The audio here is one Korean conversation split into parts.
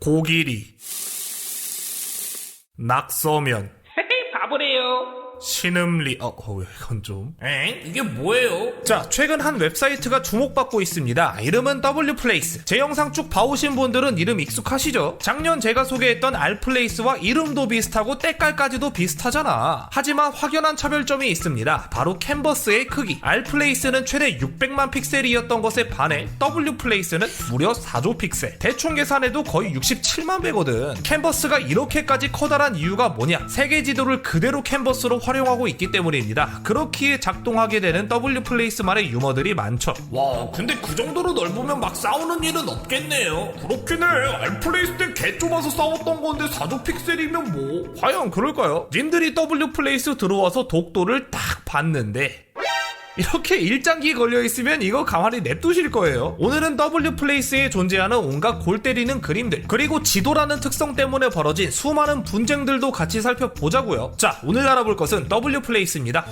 고기리, 낙서면, 바보래요. 신음리. 이건 좀. 이게 뭐예요? 자, 최근 한 웹사이트가 주목받고 있습니다. 이름은 W플레이스. 제 영상 쭉 봐오신 분들은 이름 익숙하시죠? 작년 제가 소개했던 R플레이스와 이름도 비슷하고 때깔까지도 비슷하잖아. 하지만 확연한 차별점이 있습니다. 바로 캔버스의 크기. R플레이스는 최대 600만 픽셀이었던 것에 반해 W플레이스는 무려 4조 픽셀. 대충 계산해도 거의 67만 배거든. 캔버스가 이렇게까지 커다란 이유가 뭐냐? 세계 지도를 그대로 캔버스로 활용하고 있기 때문입니다. 그렇기에 작동하게 되는 W플레이스만의 유머들이 많죠. 와, 근데 그 정도로 넓으면 막 싸우는 일은 없겠네요. 그렇긴 해. R플레이스 때 개 좁아서 싸웠던 건데 4조 픽셀이면 뭐. 과연 그럴까요? 님들이 W플레이스 들어와서 독도를 딱 봤는데 이렇게 일장기 걸려있으면 이거 가만히 냅두실 거예요. 오늘은 W플레이스에 존재하는 온갖 골 때리는 그림들, 그리고 지도라는 특성 때문에 벌어진 수많은 분쟁들도 같이 살펴보자고요. 자, 오늘 알아볼 것은 W플레이스입니다.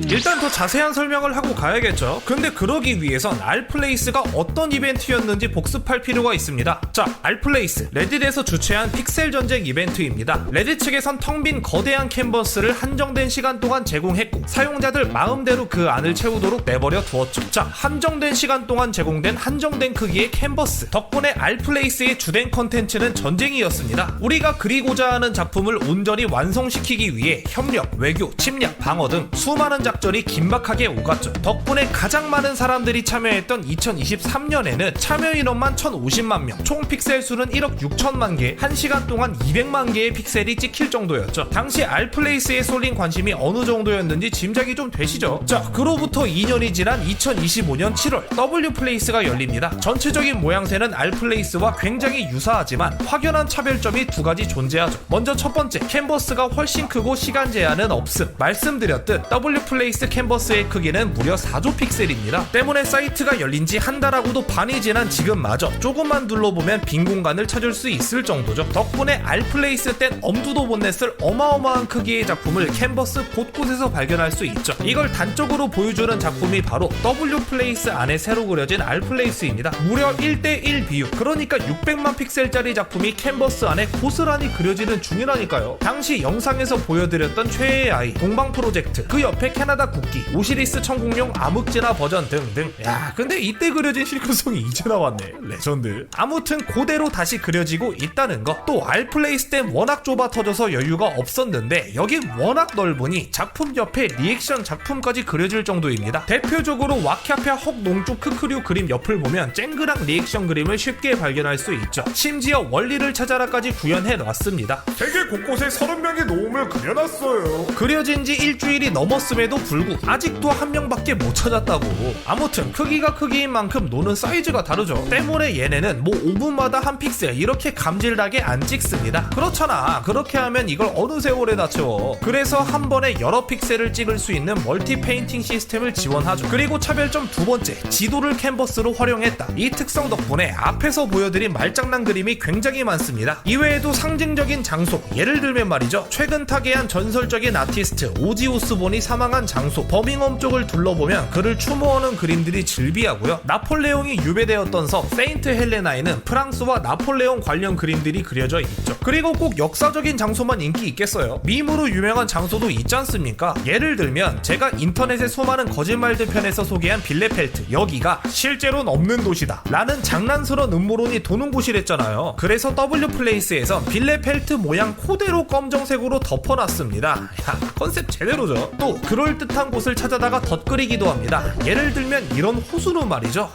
일단 더 자세한 설명을 하고 가야겠죠. 근데 그러기 위해선 R플레이스가 어떤 이벤트였는지 복습할 필요가 있습니다. 자, R플레이스, 레딧에서 주최한 픽셀 전쟁 이벤트입니다. 레딧 측에선 텅 빈 거대한 캔버스를 한정된 시간 동안 제공했고 사용자들 마음대로 그 안을 채우도록 내버려 두었죠. 자, 한정된 시간 동안 제공된 한정된 크기의 캔버스 덕분에 R플레이스의 주된 컨텐츠는 전쟁이었습니다. 우리가 그리고자 하는 작품을 온전히 완성시키기 위해 협력, 외교, 침략, 방어 등 수많은 작전이 긴박하게 오갔죠. 덕분에 가장 많은 사람들이 참여했던 2023년에는 참여 인원만 1050만 명, 총 픽셀 수는 1억 6천만 개, 1시간 동안 200만 개의 픽셀이 찍힐 정도였죠. 당시 R플레이스에 쏠린 관심이 어느 정도였는지 짐작이 좀 되시죠? 자, 그로부터 2년이 지난 2025년 7월 W플레이스가 열립니다. 전체적인 모양새는 R플레이스와 굉장히 유사하지만 확연한 차별점이 두 가지 존재하죠. 먼저 첫 번째, 캔버스가 훨씬 크고 시간 제한은 없음. 말씀드렸듯 W플레이스 캔버스의 크기는 무려 4조 픽셀입니다. 때문에 사이트가 열린 지 한 달하고도 반이 지난 지금마저 조금만 둘러보면 빈 공간을 찾을 수 있을 정도죠. 덕분에 R플레이스 땐 엄두도 못 냈을 어마어마한 크기의 작품을 캔버스 곳곳에서 발견할 수 있죠. 이걸 단적으로 보여주는 작품이 바로 W플레이스 안에 새로 그려진 R플레이스입니다. 무려 1대1 비율, 그러니까 600만 픽셀짜리 작품이 캔버스 안에 고스란히 그려지는 중이라니까요. 당시 영상에서 보여드렸던 최애의 아이, 동방 프로젝트, 그 옆에 캐나다 국기, 오시리스 천국용 암흑진화 버전 등등. 야, 근데 이때 그려진 실크성이 이제 나왔네. 레전드. 아무튼 그대로 다시 그려지고 있다는 거. 또 R플레이스 땐 워낙 좁아 터져서 여유가 없었는데 여긴 워낙 넓으니 작품 옆에 리액션 작품까지 그려질 정도입니다. 대표적으로 와캬페 헉 농축 크크류 그림 옆을 보면 쨍그랑 리액션 그림을 쉽게 발견할 수 있죠. 심지어 원리를 찾아라까지 구현해 놨습니다. 세계 곳곳에 30명의 노움을 그려놨어요. 그려진 지 일주일이 넘었음에도 불구 아직도 한 명밖에 못 찾았다고. 아무튼 크기가 크기인 만큼 노는 사이즈가 다르죠. 때문에 얘네는 뭐 5분마다 한 픽셀 이렇게 감질나게 안 찍습니다. 그렇잖아. 그렇게 하면 이걸 어느 세월에다 채워. 그래서 한 번에 여러 픽셀을 찍을 수 있는 멀티 페인팅 시스템을 지원하죠. 그리고 차별점 두 번째, 지도를 캔버스로 활용했다. 이 특성 덕분에 앞에서 보여드린 말장난 그림이 굉장히 많습니다. 이외에도 상징적인 장소, 예를 들면 말이죠, 최근 타계한 전설적인 아티스트 오지 오스본이 사망한 장소 버밍엄 쪽을 둘러보면 그를 추모하는 그림들이 즐비하고요. 나폴레옹이 유배되었던 섬 세인트 헬레나에는 프랑스와 나폴레옹 관련 그림들이 그려져 있죠. 그리고 꼭 역사적인 장소만 인기 있겠어요. 밈으로 유명한 장소도 있지 않습니까? 예를 들면 제가 인터넷의 수많은 거짓말들 편에서 소개한 빌레펠트, 여기가 실제로는 없는 도시다 라는 장난스러운 음모론이 도는 곳이랬잖아요. 그래서 W플레이스에선 빌레펠트 모양 그대로 검정색으로 덮어놨습니다. 야, 컨셉 제대로죠. 또 그럴듯한 곳을 찾아다가 덧그리기도 합니다. 예를 들면 이런 호수는 말이죠,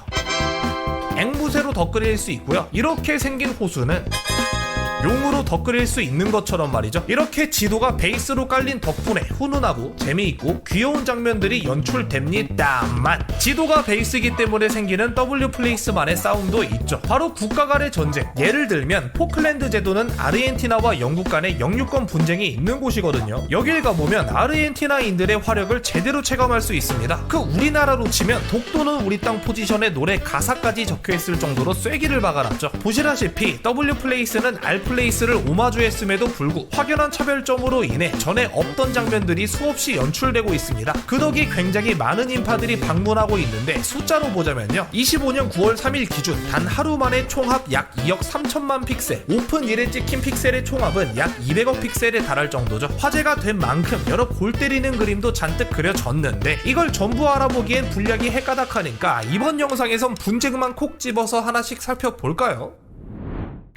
앵무새로 덧그릴 수 있고요. 이렇게 생긴 호수는 용으로 덧그릴 수 있는 것처럼 말이죠. 이렇게 지도가 베이스로 깔린 덕분에 훈훈하고 재미있고 귀여운 장면들이 연출됩니다만 지도가 베이스이기 때문에 생기는 W플레이스만의 싸움도 있죠. 바로 국가 간의 전쟁. 예를 들면 포클랜드 제도는 아르헨티나와 영국 간의 영유권 분쟁이 있는 곳이거든요. 여길 가보면 아르헨티나인들의 화력을 제대로 체감할 수 있습니다. 그 우리나라로 치면 독도는 우리 땅 포지션의 노래 가사까지 적혀있을 정도로 쐐기를 박아놨죠. 보시다시피 W플레이스는 알플레이스를 오마주했음에도 불구 확연한 차별점으로 인해 전에 없던 장면들이 수없이 연출되고 있습니다. 그 덕에 굉장히 많은 인파들이 방문하고 있는데 숫자로 보자면요, 25년 9월 3일 기준 단 하루 만에 총합 약 2억 3천만 픽셀, 오픈 1에 찍힌 픽셀의 총합은 약 200억 픽셀에 달할 정도죠. 화제가 된 만큼 여러 골 때리는 그림도 잔뜩 그려졌는데 이걸 전부 알아보기엔 분량이 헷가닥하니까 이번 영상에선 분쟁만 콕 집어서 하나씩 살펴볼까요?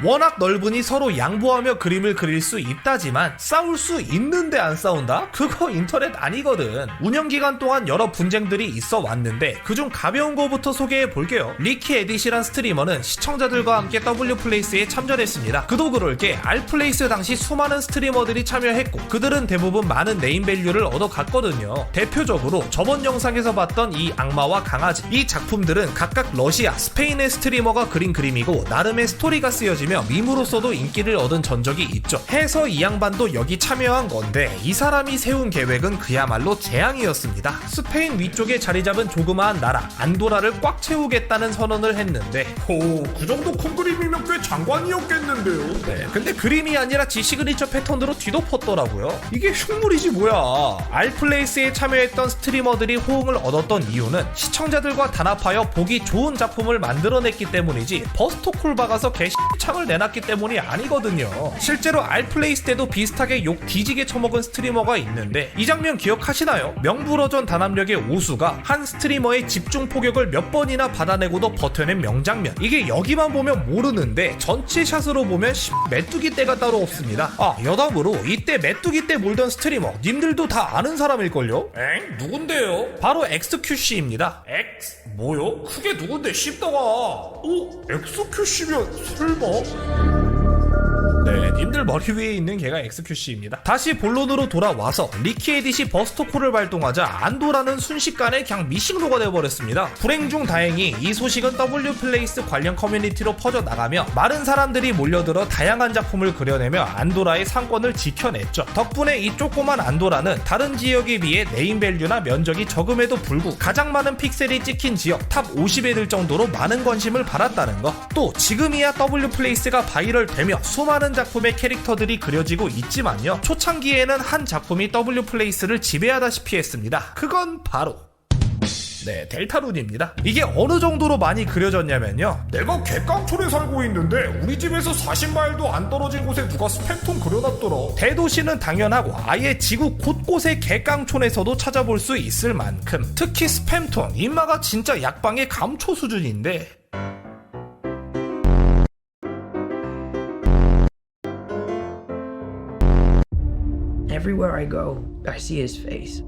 워낙 넓으니 서로 양보하며 그림을 그릴 수 있다지만 싸울 수 있는데 안 싸운다? 그거 인터넷 아니거든. 운영기간 동안 여러 분쟁들이 있어 왔는데 그중 가벼운 거부터 소개해 볼게요. 리키 에딧이란 스트리머는 시청자들과 함께 W플레이스에 참전했습니다. 그도 그럴 게 알플레이스 당시 수많은 스트리머들이 참여했고 그들은 대부분 많은 네임밸류를 얻어갔거든요. 대표적으로 저번 영상에서 봤던 이 악마와 강아지, 이 작품들은 각각 러시아, 스페인의 스트리머가 그린 그림이고 나름의 스토리가 쓰여지며 밈으로서도 인기를 얻은 전적이 있죠. 해서 이 양반도 여기 참여한 건데 이 사람이 세운 계획은 그야말로 재앙이었습니다. 스페인 위쪽에 자리 잡은 조그마한 나라 안도라를 꽉 채우겠다는 선언을 했는데 그 정도 큰 그림이면 꽤 장관이었겠는데요. 네, 근데 그림이 아니라 지 시그니처 패턴으로 뒤덮었더라고요. 이게 흉물이지 뭐야. 알플레이스에 참여했던 스트리머들이 호응을 얻었던 이유는 시청자들과 단합하여 보기 좋은 작품을 만들어냈기 때문이지 버스토콜 박아서 개X창을 내놨기 때문이 아니거든요. 실제로 알플레이스 때도 비슷하게 욕 뒤지게 처먹은 스트리머가 있는데 이 장면 기억하시나요? 명불허전 단합력의 오수가 한 스트리머의 집중 포격을 몇 번이나 받아내고도 버텨낸 명장면. 이게 여기만 보면 모르는데 전체 샷으로 보면 메뚜기 떼가 따로 없습니다. 아, 여담으로 이때 메뚜기 떼 몰던 스트리머 님들도 다 아는 사람일걸요? 엥? 누군데요? 바로 엑스큐씨입니다. X? 뭐요? 그게 누군데 씹다가. 엑스큐시면 설마? 네, 님들 머리 위에 있는 걔가 엑스큐씨입니다. 다시 본론으로 돌아와서 리키 에딧이 버스토콜을 발동하자 안도라는 순식간에 그냥 미싱로가 되어버렸습니다. 불행 중 다행히 이 소식은 W플레이스 관련 커뮤니티로 퍼져나가며 많은 사람들이 몰려들어 다양한 작품을 그려내며 안도라의 상권을 지켜냈죠. 덕분에 이 조그만 안도라는 다른 지역에 비해 네임밸류나 면적이 적음에도 불구 가장 많은 픽셀이 찍힌 지역 탑 50에 들 정도로 많은 관심을 받았다는 거. 또 지금이야 W플레이스가 바이럴되며 수많은 작품의 캐릭터들이 그려지고 있지만요, 초창기에는 한 작품이 W플레이스를 지배하다시피 했습니다. 그건 바로 델타룬입니다. 이게 어느 정도로 많이 그려졌냐면요, 내가 개깡촌에 살고 있는데 우리 집에서 40마일도 안 떨어진 곳에 누가 스팸톤 그려놨더라. 대도시는 당연하고 아예 지구 곳곳의 개깡촌에서도 찾아볼 수 있을 만큼 특히 스팸톤 인마가 진짜 약방의 감초 수준인데 Everywhere I go, I see his face.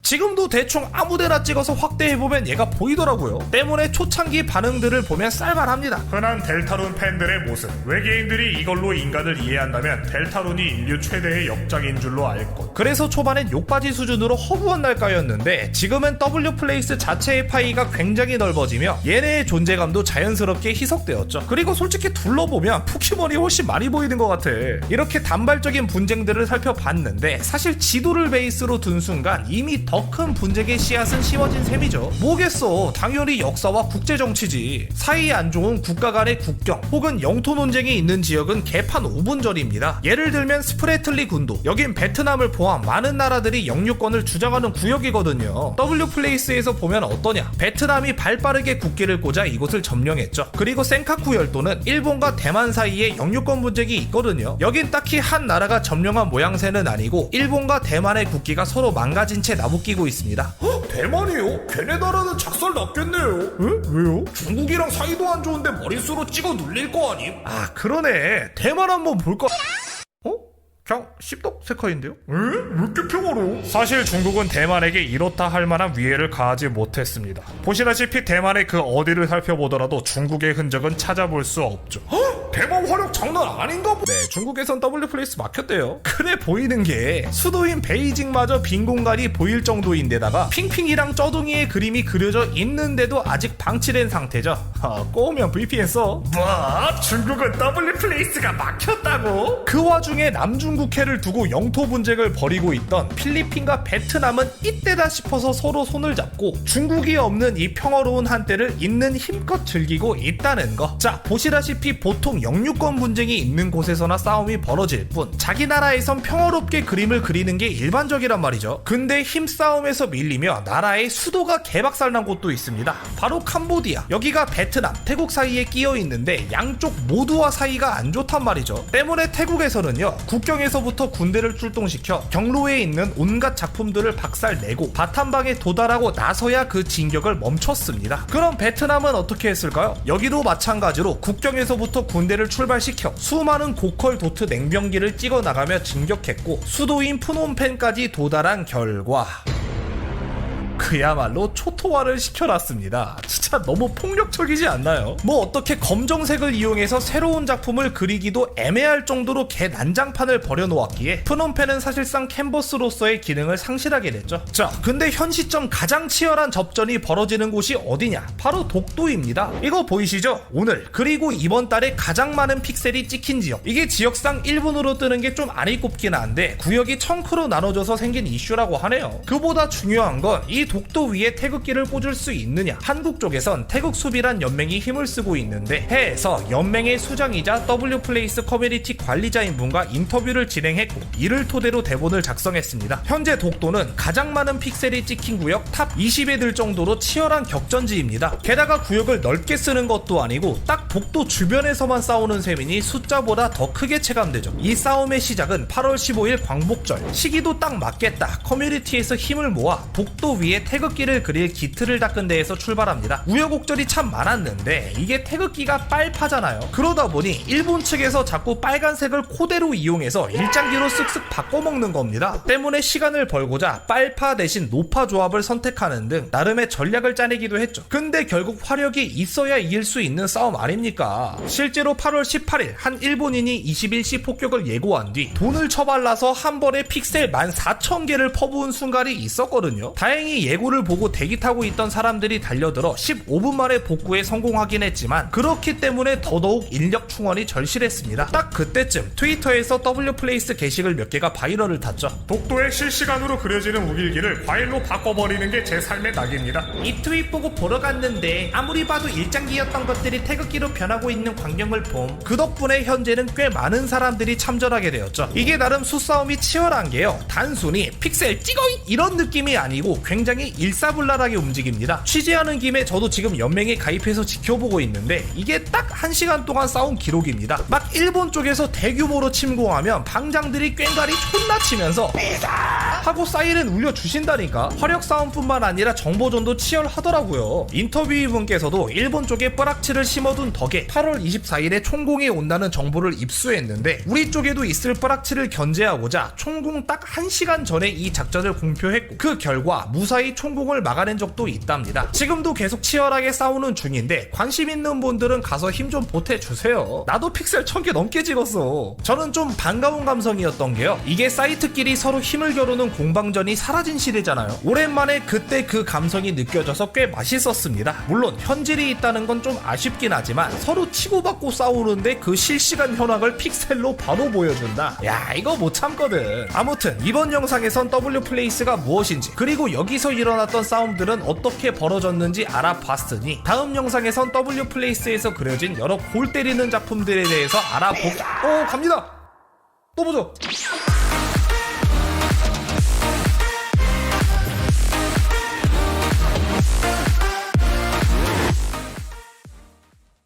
지금도 대충 아무데나 찍어서 확대해보면 얘가 보이더라고요. 때문에 초창기 반응들을 보면 쌀만합니다. 흔한 델타룬 팬들의 모습. 외계인들이 이걸로 인간을 이해한다면 델타룬이 인류 최대의 역작인 줄로 알 것. 그래서 초반엔 욕바지 수준으로 허무한 날까였는데 지금은 W플레이스 자체의 파이가 굉장히 넓어지며 얘네의 존재감도 자연스럽게 희석되었죠. 그리고 솔직히 둘러보면 포켓몬이 훨씬 많이 보이는 것 같아. 이렇게 단발적인 분쟁들을 살펴봤는데 사실 지도를 베이스로 둔 순간 이미 더 큰 분쟁의 씨앗은 심어진 셈이죠. 뭐겠어, 당연히 역사와 국제정치지. 사이 안 좋은 국가 간의 국경 혹은 영토 논쟁이 있는 지역은 개판 5분 전입니다. 예를 들면 스프레틀리 군도, 여긴 베트남을 포함 많은 나라들이 영유권을 주장하는 구역이거든요. W플레이스에서 보면 어떠냐, 베트남이 발빠르게 국기를 꽂아 이곳을 점령했죠. 그리고 센카쿠 열도는 일본과 대만 사이에 영유권 분쟁이 있거든요. 여긴 딱히 한 나라가 점령한 모양새는 아니고 일본과 대만의 국기가 서로 망가진 채 나붙기고 있습니다. 대만이요? 걔네 나라는 작살 났겠네요. 왜요? 중국이랑 사이도 안 좋은데 머릿수로 찍어 눌릴 거 아님? 아, 그러네. 대만 한번 볼까? 그냥 씹덕 세커인데요? 왜 이렇게 평화로워? 사실 중국은 대만에게 이렇다 할 만한 위해를 가하지 못했습니다. 보시다시피 대만의 그 어디를 살펴보더라도 중국의 흔적은 찾아볼 수 없죠. 대만 화력 장난 아닌가 보. 네, 중국에선 W플레이스 막혔대요. 그래 보이는 게 수도인 베이징마저 빈 공간이 보일 정도인데다가 핑핑이랑 쩌둥이의 그림이 그려져 있는데도 아직 방치된 상태죠. 꼬우면 VPN 써. 뭐? 중국은 W플레이스가 막혔다고? 그 와중에 남중국해를 두고 영토 분쟁을 벌이고 있던 필리핀과 베트남은 이때다 싶어서 서로 손을 잡고 중국이 없는 이 평화로운 한때를 있는 힘껏 즐기고 있다는 거. 자, 보시다시피 보통 영유권 분쟁이 있는 곳에서나 싸움이 벌어질 뿐 자기 나라에선 평화롭게 그림을 그리는 게 일반적이란 말이죠. 근데 힘싸움에서 밀리며 나라의 수도가 개박살난 곳도 있습니다. 바로 캄보디아. 여기가 베트남, 태국 사이에 끼어 있는데 양쪽 모두와 사이가 안 좋단 말이죠. 때문에 태국에서는요, 국경에서부터 군대를 출동시켜 경로에 있는 온갖 작품들을 박살내고 바탄방에 도달하고 나서야 그 진격을 멈췄습니다. 그럼 베트남은 어떻게 했을까요? 여기도 마찬가지로 국경에서부터 군대를 출발시켜 수많은 고컬 도트 냉병기를 찍어 나가며 진격했고 수도인 푸놈펜까지 도달한 결과 그야말로 초토화를 시켜놨습니다. 진짜 너무 폭력적이지 않나요? 뭐 어떻게 검정색을 이용해서 새로운 작품을 그리기도 애매할 정도로 개 난장판을 벌여놓았기에 프놈펜은 사실상 캔버스로서의 기능을 상실하게 됐죠. 자, 근데 현 시점 가장 치열한 접전이 벌어지는 곳이 어디냐? 바로 독도입니다. 이거 보이시죠? 오늘 그리고 이번 달에 가장 많은 픽셀이 찍힌 지역. 이게 지역상 1분으로 뜨는 게 좀 안이 꼽긴 한데 구역이 청크로 나눠져서 생긴 이슈라고 하네요. 그보다 중요한 건 이 독도 위에 태극기를 꽂을 수 있느냐. 한국 쪽에선 태극 수비란 연맹이 힘을 쓰고 있는데 해에서 연맹의 수장이자 W플레이스 커뮤니티 관리자인 분과 인터뷰를 진행했고 이를 토대로 대본을 작성했습니다. 현재 독도는 가장 많은 픽셀이 찍힌 구역 탑 20에 들 정도로 치열한 격전지입니다. 게다가 구역을 넓게 쓰는 것도 아니고 딱 독도 주변에서만 싸우는 셈이니 숫자보다 더 크게 체감되죠. 이 싸움의 시작은 8월 15일 광복절. 시기도 딱 맞겠다. 커뮤니티에서 힘을 모아 독도 위에 태극기를 그릴 기틀을 닦은 데에서 출발합니다. 우여곡절이 참 많았는데 이게 태극기가 빨파잖아요. 그러다 보니 일본 측에서 자꾸 빨간색을 코대로 이용해서 일장기로 쓱쓱 바꿔먹는 겁니다. 때문에 시간을 벌고자 빨파 대신 노파 조합을 선택하는 등 나름의 전략을 짜내기도 했죠. 근데 결국 화력이 있어야 이길 수 있는 싸움 아닙니까? 실제로 8월 18일 한 일본인이 21시 폭격을 예고한 뒤 돈을 처발라서 한 번에 픽셀 14,000개를 퍼부은 순간이 있었거든요. 다행히 예고를 보고 대기 타고 있던 사람들이 달려들어 15분 만에 복구에 성공하긴 했지만 그렇기 때문에 더더욱 인력 충원이 절실했습니다. 딱 그때쯤 트위터에서 W플레이스 게시글 몇 개가 바이럴을 탔죠. 독도에 실시간으로 그려지는 우길기를 과일로 바꿔버리는 게 제 삶의 낙입니다. 이 트윗 보고 보러 갔는데 아무리 봐도 일장기였던 것들이 태극기로 변하고 있는 광경을 봄. 그 덕분에 현재는 꽤 많은 사람들이 참전하게 되었죠. 이게 나름 수싸움이 치열한 게요, 단순히 픽셀 찍어이 이런 느낌이 아니고 굉장히 일사불란하게 움직입니다. 취재하는 김에 저도 지금 연맹에 가입해서 지켜보고 있는데 이게 딱 1시간 동안 싸운 기록입니다. 막 일본 쪽에서 대규모로 침공하면 방장들이 꽹가리 존나 치면서 하고 사이렌 울려주신다니까. 화력 싸움뿐만 아니라 정보전도 치열하더라고요. 인터뷰이분께서도 일본 쪽에 뿌락치를 심어둔 덕에 8월 24일에 총공이 온다는 정보를 입수했는데 우리 쪽에도 있을 뿌락치를 견제하고자 총공 딱 1시간 전에 이 작전을 공표했고 그 결과 무사히 총공을 막아낸 적도 있답니다. 지금도 계속 치열하게 싸우는 중인데 관심 있는 분들은 가서 힘 좀 보태주세요. 나도 픽셀 1000개 넘게 찍었어. 저는 좀 반가운 감성이었던 게요, 이게 사이트끼리 서로 힘을 겨루는 공방전이 사라진 시대잖아요. 오랜만에 그때 그 감성이 느껴져서 꽤 맛있었습니다. 물론 현질이 있다는 건 좀 아쉽긴 하지만 서로 치고받고 싸우는데 그 실시간 현황을 픽셀로 바로 보여준다. 야, 이거 못 참거든. 아무튼 이번 영상에선 W플레이스가 무엇인지 그리고 여기서 일어났던 싸움들은 어떻게 벌어졌는지 알아봤으니 다음 영상에선 W플레이스에서 그려진 여러 골 때리는 작품들에 대해서 알아보기. 갑니다. 또 보죠.